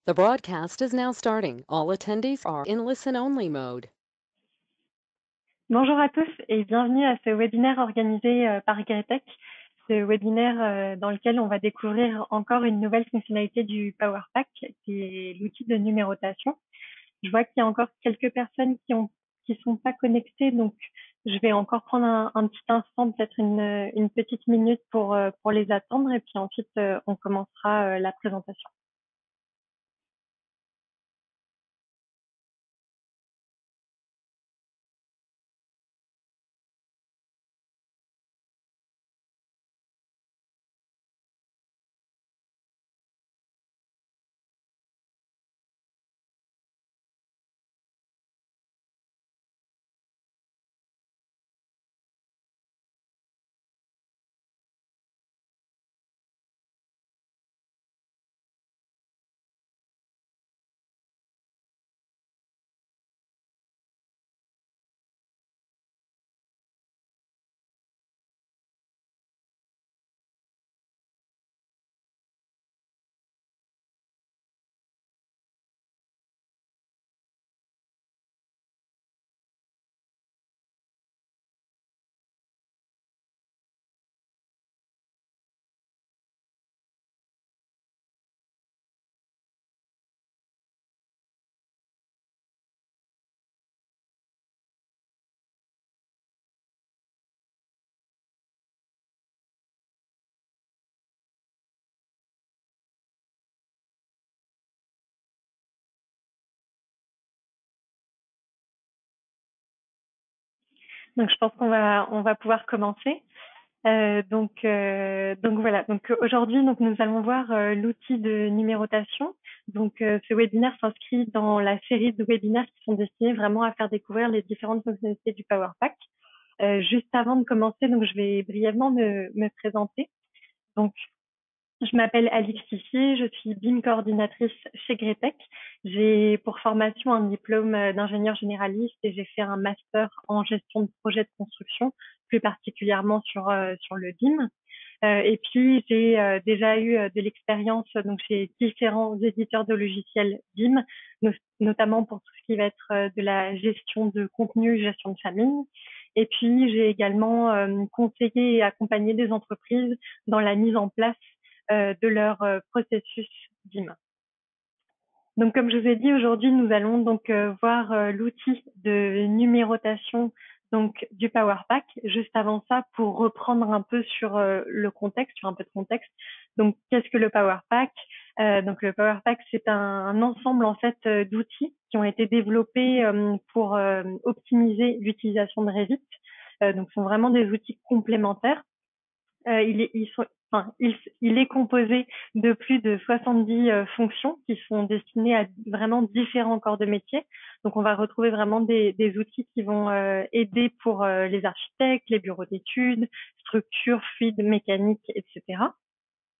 The broadcast is now starting. All attendees are in listen-only mode. Bonjour à tous et bienvenue à ce webinaire organisé par Gretech, ce webinaire dans lequel on va découvrir encore une nouvelle fonctionnalité du Power Pack, qui est l'outil de numérotation. Je vois qu'il y a encore quelques personnes qui sont pas connectées, donc je vais encore prendre un petit instant, peut-être une petite minute pour les attendre et puis ensuite on commencera la présentation. Donc je pense on va pouvoir commencer. Donc voilà. Donc aujourd'hui, donc nous allons voir l'outil de numérotation. Donc ce webinaire s'inscrit dans la série de webinaires qui sont destinés vraiment à faire découvrir les différentes fonctionnalités du Power Pack. Juste avant de commencer, donc je vais brièvement me présenter. Donc je m'appelle Alix Tissier, je suis BIM coordinatrice chez Gretech. J'ai pour formation un diplôme d'ingénieur généraliste et j'ai fait un master en gestion de projet de construction, plus particulièrement sur le BIM. Et puis j'ai déjà eu de l'expérience donc chez différents éditeurs de logiciels BIM, notamment pour tout ce qui va être de la gestion de contenu, gestion de famille. Et puis j'ai également conseillé et accompagné des entreprises dans la mise en place de leur processus BIM. Donc, comme je vous ai dit, aujourd'hui, nous allons donc voir l'outil de numérotation donc du Power Pack. Juste avant ça, pour reprendre un peu sur le contexte, sur un peu de contexte. Donc, qu'est-ce que le Power Pack? Donc, le Power Pack, c'est un ensemble en fait d'outils qui ont été développés pour optimiser l'utilisation de Revit. Donc, ce sont vraiment des outils complémentaires. Il est composé de plus de 70 fonctions qui sont destinées à vraiment différents corps de métier. Donc, on va retrouver vraiment des outils qui vont aider pour les architectes, les bureaux d'études, structures, fluides, mécaniques, etc.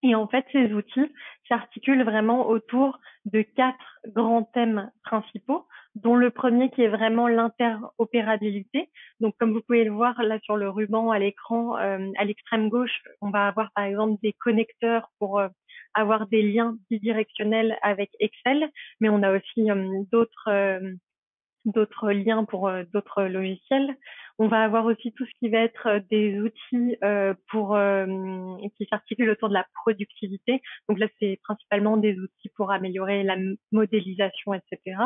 Et en fait, ces outils s'articulent vraiment autour de 4 grands thèmes principaux, dont le premier qui est vraiment l'interopérabilité. Donc, comme vous pouvez le voir là sur le ruban à l'écran, à l'extrême gauche, on va avoir par exemple des connecteurs pour avoir des liens bidirectionnels avec Excel, mais on a aussi d'autres liens pour d'autres logiciels. On va avoir aussi tout ce qui va être des outils qui s'articulent autour de la productivité. Donc là, c'est principalement des outils pour améliorer la modélisation, etc.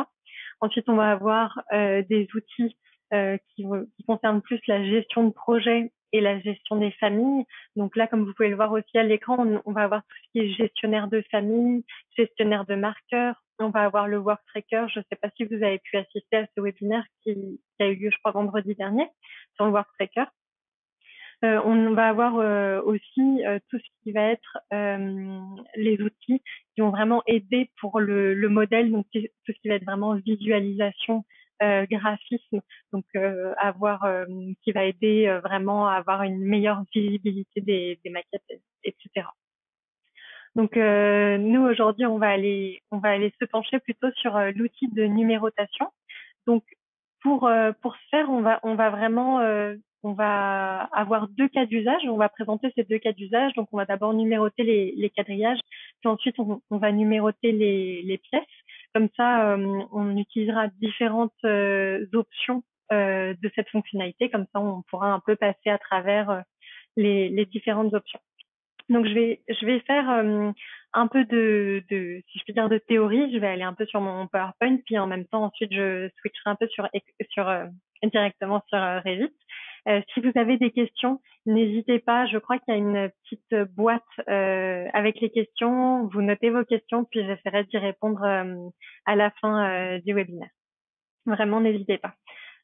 Ensuite, on va avoir des outils qui concernent plus la gestion de projet et la gestion des familles. Donc là, comme vous pouvez le voir aussi à l'écran, on va avoir tout ce qui est gestionnaire de famille, gestionnaire de marqueurs. On va avoir le Work Tracker. Je ne sais pas si vous avez pu assister à ce webinaire qui a eu lieu, je crois, vendredi dernier sur le Work Tracker. On va avoir aussi tout ce qui va être les outils qui vont vraiment aider pour le modèle, donc tout ce qui va être vraiment visualisation, graphisme, donc qui va aider vraiment à avoir une meilleure visibilité des maquettes, etc. Donc nous aujourd'hui on va aller se pencher plutôt sur l'outil de numérotation. Donc pour ce faire on va vraiment on va avoir deux cas d'usage. On va présenter ces deux cas d'usage. Donc, on va d'abord numéroter les quadrillages, puis ensuite, on va numéroter les pièces. Comme ça, on utilisera différentes options de cette fonctionnalité. Comme ça, on pourra un peu passer à travers les différentes options. Donc, je vais faire un peu si je puis dire, de théorie. Je vais aller un peu sur mon PowerPoint, puis en même temps, ensuite, je switcherai un peu directement sur Revit. Si vous avez des questions, n'hésitez pas. Je crois qu'il y a une petite boîte avec les questions. Vous notez vos questions, puis j'essaierai d'y répondre à la fin du webinaire. Vraiment, n'hésitez pas.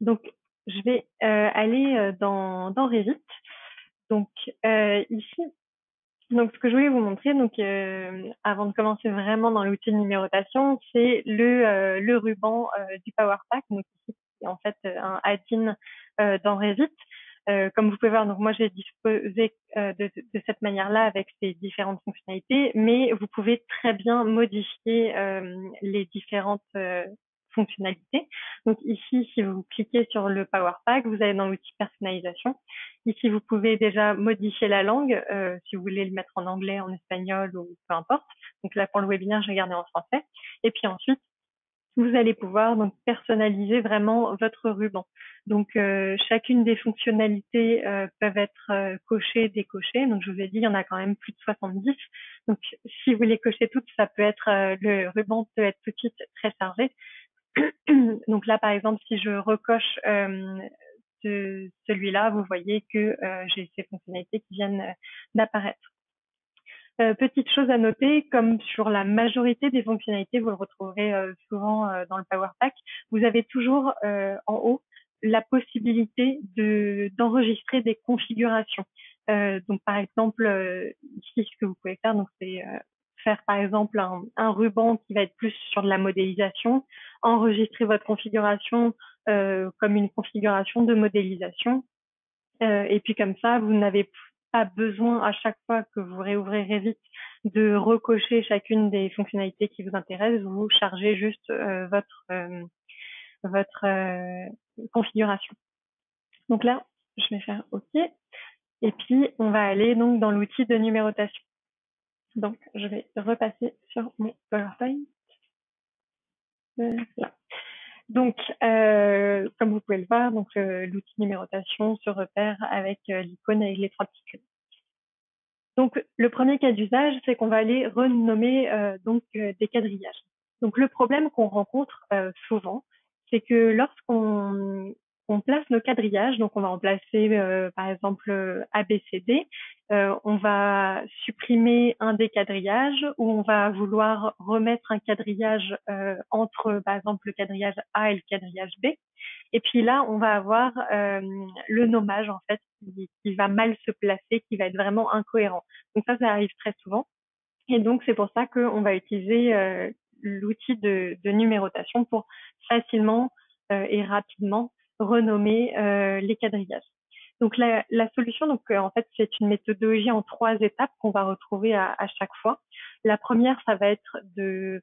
Donc, je vais aller dans Revit. Donc, ici, donc, ce que je voulais vous montrer, donc, avant de commencer vraiment dans l'outil de numérotation, c'est le ruban du PowerPack. Donc, ici, c'est en fait un add-in dans Revit. Comme vous pouvez voir, donc moi j'ai disposé de cette manière-là avec ces différentes fonctionnalités, mais vous pouvez très bien modifier les différentes fonctionnalités. Donc ici, si vous cliquez sur le Power Pack, vous allez dans l'outil personnalisation. Ici, vous pouvez déjà modifier la langue, si vous voulez le mettre en anglais, en espagnol ou peu importe. Donc là, pour le webinaire, j'ai gardé en français. Et puis ensuite, vous allez pouvoir donc personnaliser vraiment votre ruban. Donc chacune des fonctionnalités peuvent être cochées, décochées. Donc je vous ai dit, il y en a quand même plus de 70. Donc si vous les cochez toutes, ça peut être le ruban peut être tout de suite très chargé. Donc là, par exemple, si je recoche celui-là, vous voyez que j'ai ces fonctionnalités qui viennent d'apparaître. Petite chose à noter, comme sur la majorité des fonctionnalités, vous le retrouverez souvent dans le Power Pack, vous avez toujours en haut la possibilité d'enregistrer des configurations. Donc par exemple, ici ce que vous pouvez faire, donc c'est faire par exemple un ruban qui va être plus sur de la modélisation, enregistrer votre configuration comme une configuration de modélisation. Et puis comme ça, vous n'avez pas besoin à chaque fois que vous réouvrez Revit de recocher chacune des fonctionnalités qui vous intéressent. Vous chargez juste votre configuration. Donc là, je vais faire OK. Et puis, on va aller donc dans l'outil de numérotation. Donc, je vais repasser sur mon PowerPoint. Là. Donc, comme vous pouvez le voir, donc l'outil de numérotation se repère avec l'icône avec les trois petits cubes. Donc, le premier cas d'usage, c'est qu'on va aller renommer des quadrillages. Donc, le problème qu'on rencontre souvent, c'est que lorsqu'on place nos quadrillages, donc on va en placer par exemple ABCD, on va supprimer un des quadrillages ou on va vouloir remettre un quadrillage entre par exemple le quadrillage A et le quadrillage B. Et puis là, on va avoir le nommage en fait qui va mal se placer, qui va être vraiment incohérent. Donc ça arrive très souvent. Et donc c'est pour ça qu'on va utiliser l'outil de numérotation pour facilement et rapidement renommer les quadrillages. Donc la solution, donc en fait, c'est une méthodologie en 3 étapes qu'on va retrouver à chaque fois. La première, ça va être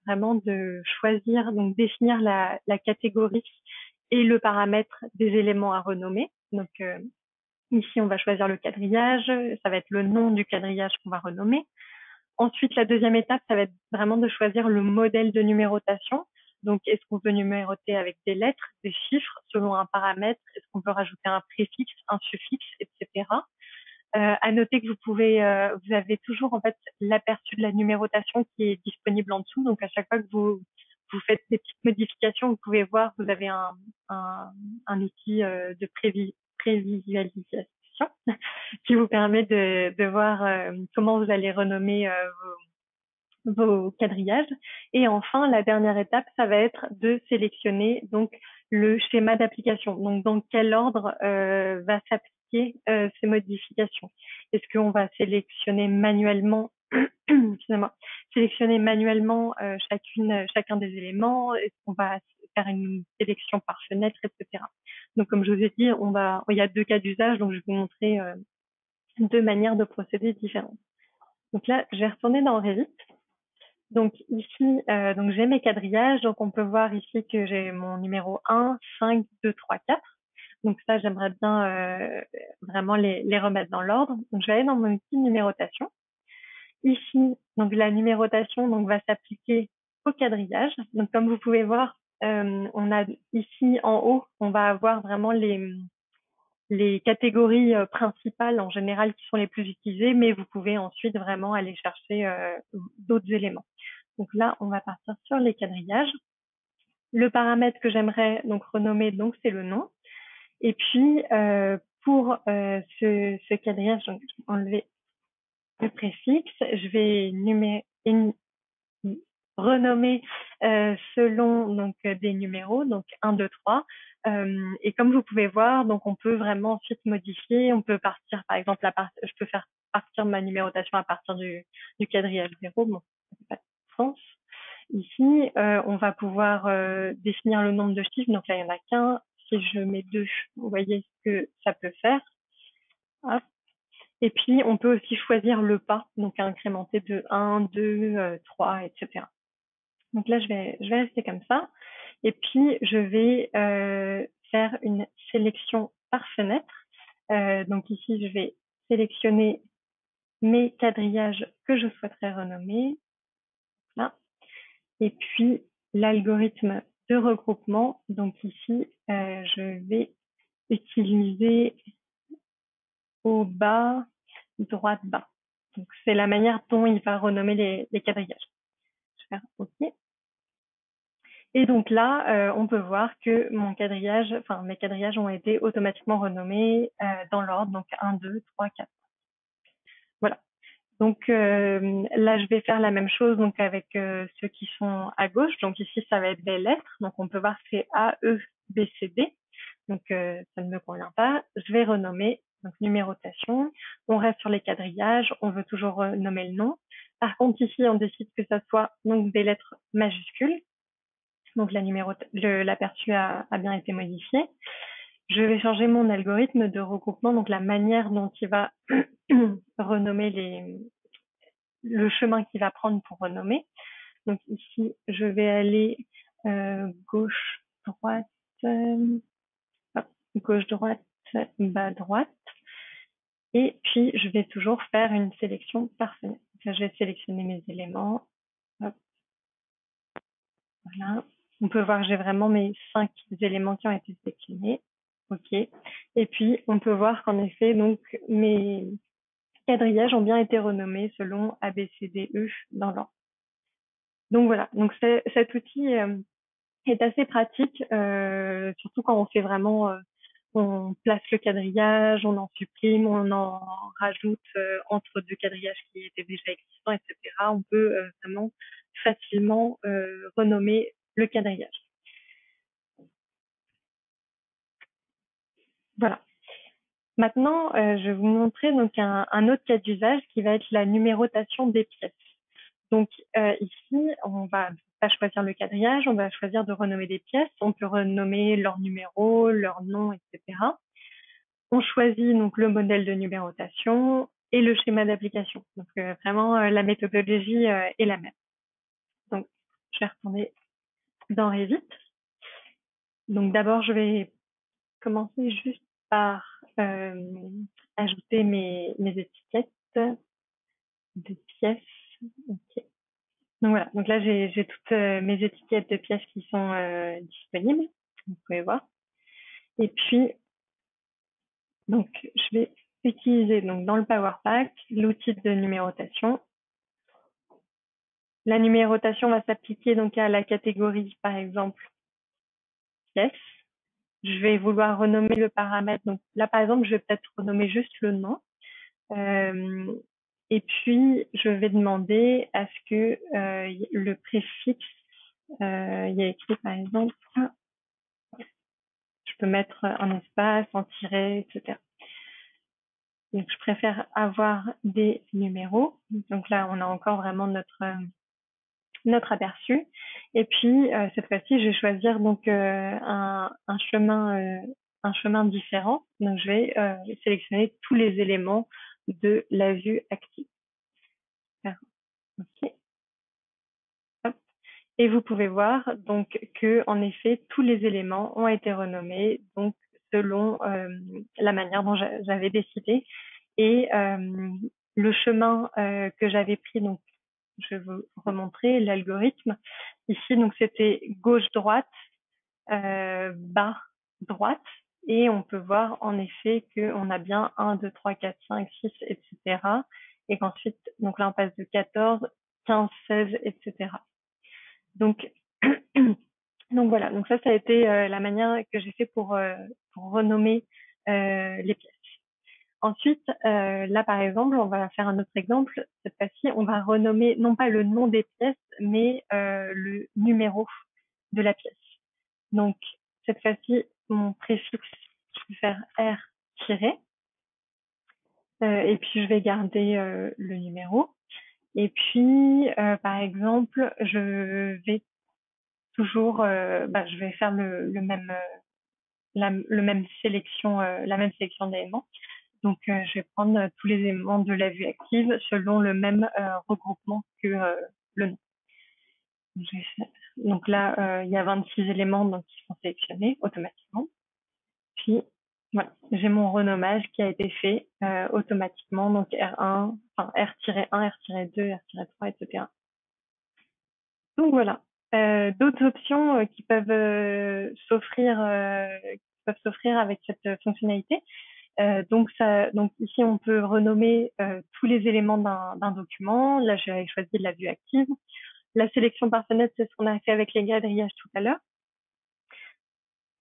vraiment de choisir, donc définir la catégorie et le paramètre des éléments à renommer. Donc ici, on va choisir le quadrillage, ça va être le nom du quadrillage qu'on va renommer. Ensuite, la deuxième étape, ça va être vraiment de choisir le modèle de numérotation. Donc, est-ce qu'on veut numéroter avec des lettres, des chiffres selon un paramètre? Est-ce qu'on peut rajouter un préfixe, un suffixe, etc. À noter que vous avez toujours en fait l'aperçu de la numérotation qui est disponible en dessous. Donc, à chaque fois que vous faites des petites modifications, vous pouvez voir, vous avez un outil de prévisualisation qui vous permet de voir comment vous allez renommer vos quadrillages. Et enfin, la dernière étape, ça va être de sélectionner donc le schéma d'application. Donc, dans quel ordre va s'appliquer ces modifications? Est-ce qu'on va sélectionner manuellement sélectionner manuellement chacun des éléments? Est-ce qu'on va faire une sélection par fenêtre, etc. Donc, comme je vous ai dit, il y a 2 cas d'usage, donc je vais vous montrer 2 manières de procéder différentes. Donc là, je vais retourner dans Revit. Donc ici, donc j'ai mes quadrillages. Donc on peut voir ici que j'ai mon numéro 1, 5, 2, 3, 4. Donc ça, j'aimerais bien vraiment les remettre dans l'ordre. Donc je vais aller dans mon outil numérotation. Ici, donc la numérotation donc, va s'appliquer au quadrillage. Donc comme vous pouvez voir, on a ici en haut, on va avoir vraiment les catégories principales en général qui sont les plus utilisées, mais vous pouvez ensuite vraiment aller chercher d'autres éléments. Donc là, on va partir sur les quadrillages. Le paramètre que j'aimerais donc renommer, donc c'est le nom. Et puis pour ce quadrillage, donc, je vais enlever le préfixe, je vais renommer selon donc des numéros, donc 1, 2, 3. Et comme vous pouvez voir, donc on peut vraiment ensuite modifier. On peut partir, par exemple, je peux faire partir ma numérotation à partir du quadrillage 0. Bon, ça fait pas de sens. Ici, on va pouvoir définir le nombre de chiffres. Donc là, il n'y en a qu'un. Si je mets 2, vous voyez ce que ça peut faire. Hop. Et puis, on peut aussi choisir le pas, donc incrémenter de 1, 2, 3, etc. Donc là, je vais rester comme ça. Et puis, je vais faire une sélection par fenêtre. Donc ici, je vais sélectionner mes quadrillages que je souhaiterais renommer. Là. Et puis, l'algorithme de regroupement. Donc ici, je vais utiliser au bas, droite, bas. Donc c'est la manière dont il va renommer les quadrillages. Je vais faire OK. Et donc là, on peut voir que mes quadrillages ont été automatiquement renommés dans l'ordre, donc 1, 2, 3, 4. Voilà. Donc là, je vais faire la même chose donc avec ceux qui sont à gauche. Donc ici, ça va être des lettres. Donc on peut voir que c'est A, E, B, C, D. Donc ça ne me convient pas. Je vais renommer, donc numérotation. On reste sur les quadrillages. On veut toujours renommer le nom. Par contre, ici, on décide que ça soit donc des lettres majuscules. Donc l'aperçu a bien été modifié. Je vais changer mon algorithme de regroupement, donc la manière dont il va renommer le chemin qu'il va prendre pour renommer. Donc ici, je vais aller gauche, droite, gauche, droite, bas, droite. Et puis, je vais toujours faire une sélection par fenêtre. Là, je vais sélectionner mes éléments. Hop. Voilà. On peut voir que j'ai vraiment mes 5 éléments qui ont été sélectionnés. OK. Et puis, on peut voir qu'en effet, donc, mes quadrillages ont bien été renommés selon A, B, C, D, E dans l'ordre. Donc voilà. Donc, cet outil est assez pratique, surtout quand on fait vraiment, on place le quadrillage, on en supprime, on en rajoute entre deux quadrillages qui étaient déjà existants, etc. On peut vraiment facilement renommer le quadrillage. Voilà. Maintenant, je vais vous montrer donc un autre cas d'usage qui va être la numérotation des pièces. Donc ici, on va pas choisir le quadrillage, on va choisir de renommer des pièces. On peut renommer leur numéro, leur nom, etc. On choisit donc le modèle de numérotation et le schéma d'application. Donc vraiment, la méthodologie est la même. Donc, je vais retourner dans Revit. Donc d'abord, je vais commencer juste par ajouter mes étiquettes de pièces. Okay. Donc voilà, donc là j'ai toutes mes étiquettes de pièces qui sont disponibles, vous pouvez voir. Et puis, donc je vais utiliser donc dans le Power Pack l'outil de numérotation. La numérotation va s'appliquer donc à la catégorie, par exemple, pièces. Je vais vouloir renommer le paramètre. Donc là, par exemple, je vais peut-être renommer juste le nom. Et puis, je vais demander à ce que le préfixe, il y a écrit par exemple, je peux mettre un espace, un tiret, etc. Donc, je préfère avoir des numéros. Donc là, on a encore vraiment notre aperçu. Et puis, cette fois-ci, je vais choisir donc un chemin différent. Donc, je vais sélectionner tous les éléments de la vue active. OK. Hop. Et vous pouvez voir donc que en effet tous les éléments ont été renommés. Donc selon la manière dont j'avais décidé. Et le chemin que j'avais pris, donc je vais vous remontrer l'algorithme. Ici, donc c'était gauche-droite, bas, droite. Et on peut voir en effet qu'on a bien 1, 2, 3, 4, 5, 6, etc. Et qu'ensuite, donc là, on passe de 14, 15, 16, etc. Donc, donc voilà, donc ça a été la manière que j'ai fait pour renommer les pièces. Ensuite, là par exemple, on va faire un autre exemple. Cette fois-ci, on va renommer non pas le nom des pièces, mais le numéro de la pièce. Donc cette fois-ci, mon préfixe, je vais faire R tiré, et puis je vais garder le numéro. Et puis, par exemple, je vais toujours, je vais faire le même le même sélection, la même sélection d'éléments. Donc, je vais prendre tous les éléments de la vue active selon le même regroupement que le nom. Donc là, il y a 26 éléments donc, qui sont sélectionnés automatiquement. Puis, voilà, j'ai mon renommage qui a été fait automatiquement, donc R1, enfin R-1, R-2, R-3, etc. Donc voilà. D'autres options qui peuvent s'offrir avec cette fonctionnalité. Donc ici on peut renommer tous les éléments d'un document. Là j'ai choisi la vue active. La sélection par fenêtre, c'est ce qu'on a fait avec les quadrillages tout à l'heure.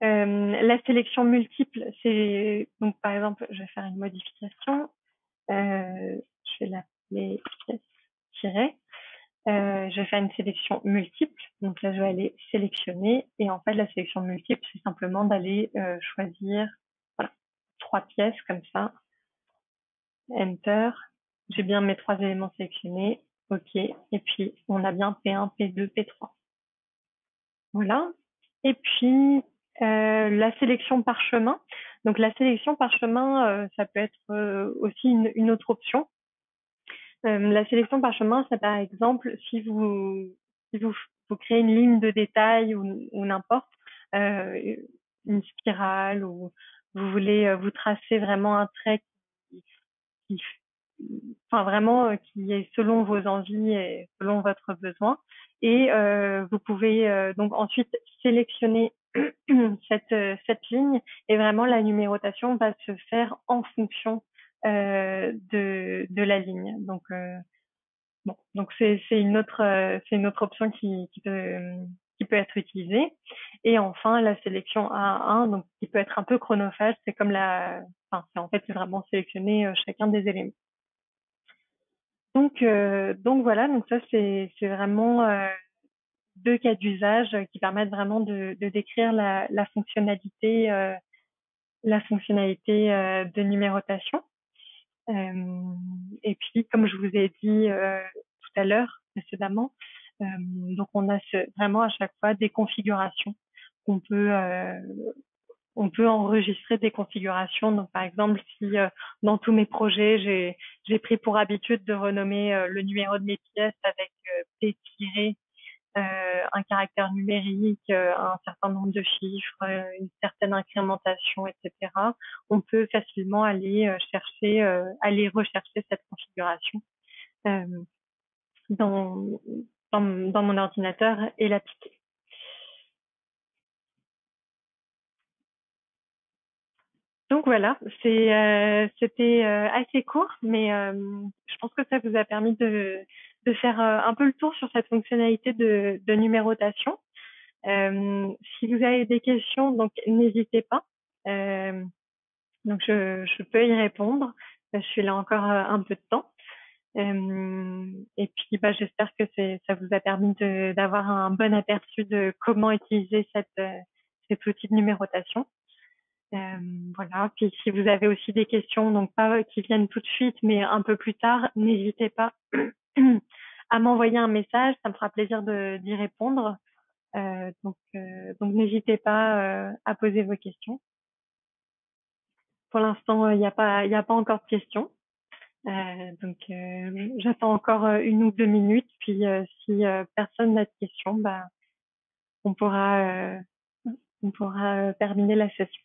La sélection multiple, c'est donc par exemple, je vais faire une modification. Je vais l'appeler pièce tirée. Je vais faire une sélection multiple. Donc là, je vais aller sélectionner. Et en fait, la sélection multiple, c'est simplement d'aller choisir voilà, 3 pièces comme ça. Enter. J'ai bien mes 3 éléments sélectionnés. OK. Et puis, on a bien P1, P2, P3. Voilà. Et puis, la sélection par chemin. Donc, la sélection par chemin, ça peut être aussi une autre option. La sélection par chemin, c'est par exemple si vous créez une ligne de détail ou n'importe, une spirale ou vous voulez vous tracer vraiment un trait qui enfin vraiment qui est selon vos envies et selon votre besoin. Et vous pouvez donc ensuite sélectionner cette ligne et vraiment la numérotation va se faire en fonction de la ligne. Donc bon, donc c'est une autre option qui peut être utilisée. Et enfin la sélection 1 à 1, donc qui peut être un peu chronophage, c'est comme enfin c'est en fait c'est vraiment sélectionner chacun des éléments. Donc voilà, donc ça c'est vraiment 2 cas d'usage qui permettent vraiment de décrire la fonctionnalité de numérotation. Et puis comme je vous ai dit tout à l'heure précédemment, donc on a vraiment à chaque fois des configurations qu'on peut on peut enregistrer des configurations. Donc, par exemple, si dans tous mes projets, j'ai pris pour habitude de renommer le numéro de mes pièces avec P tiré, un caractère numérique, un certain nombre de chiffres, une certaine incrémentation, etc. On peut facilement aller rechercher cette configuration euh, dans, dans mon ordinateur et l'appliquer. Donc voilà, c'était assez court, mais je pense que ça vous a permis de faire un peu le tour sur cette fonctionnalité de numérotation. Si vous avez des questions, donc n'hésitez pas. Donc je peux y répondre. Je suis là encore un peu de temps. Et puis j'espère que ça vous a permis d'avoir un bon aperçu de comment utiliser cet outil de numérotation. Voilà. Puis si vous avez aussi des questions, donc pas qui viennent tout de suite, mais un peu plus tard, n'hésitez pas à m'envoyer un message. Ça me fera plaisir d'y répondre. Donc n'hésitez pas à poser vos questions. Pour l'instant, il y a pas encore de questions. Donc j'attends encore 1 ou 2 minutes. Puis si personne n'a de questions, on pourra terminer la session.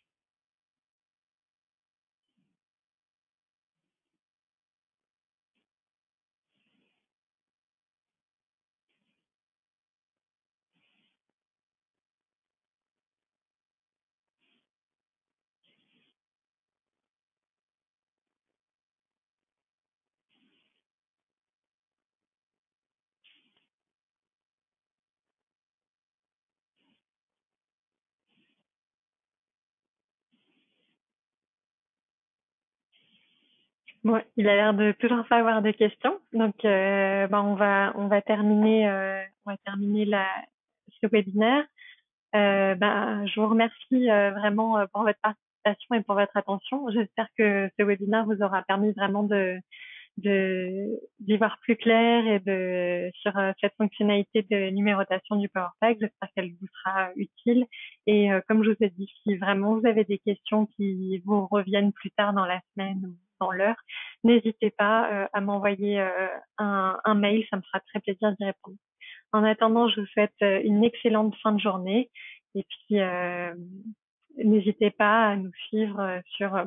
Bon, il a l'air de toujours pas avoir de questions. Donc, on va terminer ce webinaire. Je vous remercie vraiment pour votre participation et pour votre attention. J'espère que ce webinaire vous aura permis vraiment d'y voir plus clair et sur cette fonctionnalité de numérotation du Power Pack. J'espère qu'elle vous sera utile. Et comme je vous ai dit, si vraiment vous avez des questions qui vous reviennent plus tard dans la semaine ou dans l'heure, n'hésitez pas à m'envoyer un mail, ça me fera très plaisir d'y répondre. En attendant, je vous souhaite une excellente fin de journée et puis n'hésitez pas à nous suivre sur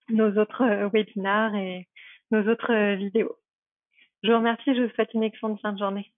nos autres webinaires et nos autres vidéos. Je vous remercie, je vous souhaite une excellente fin de journée.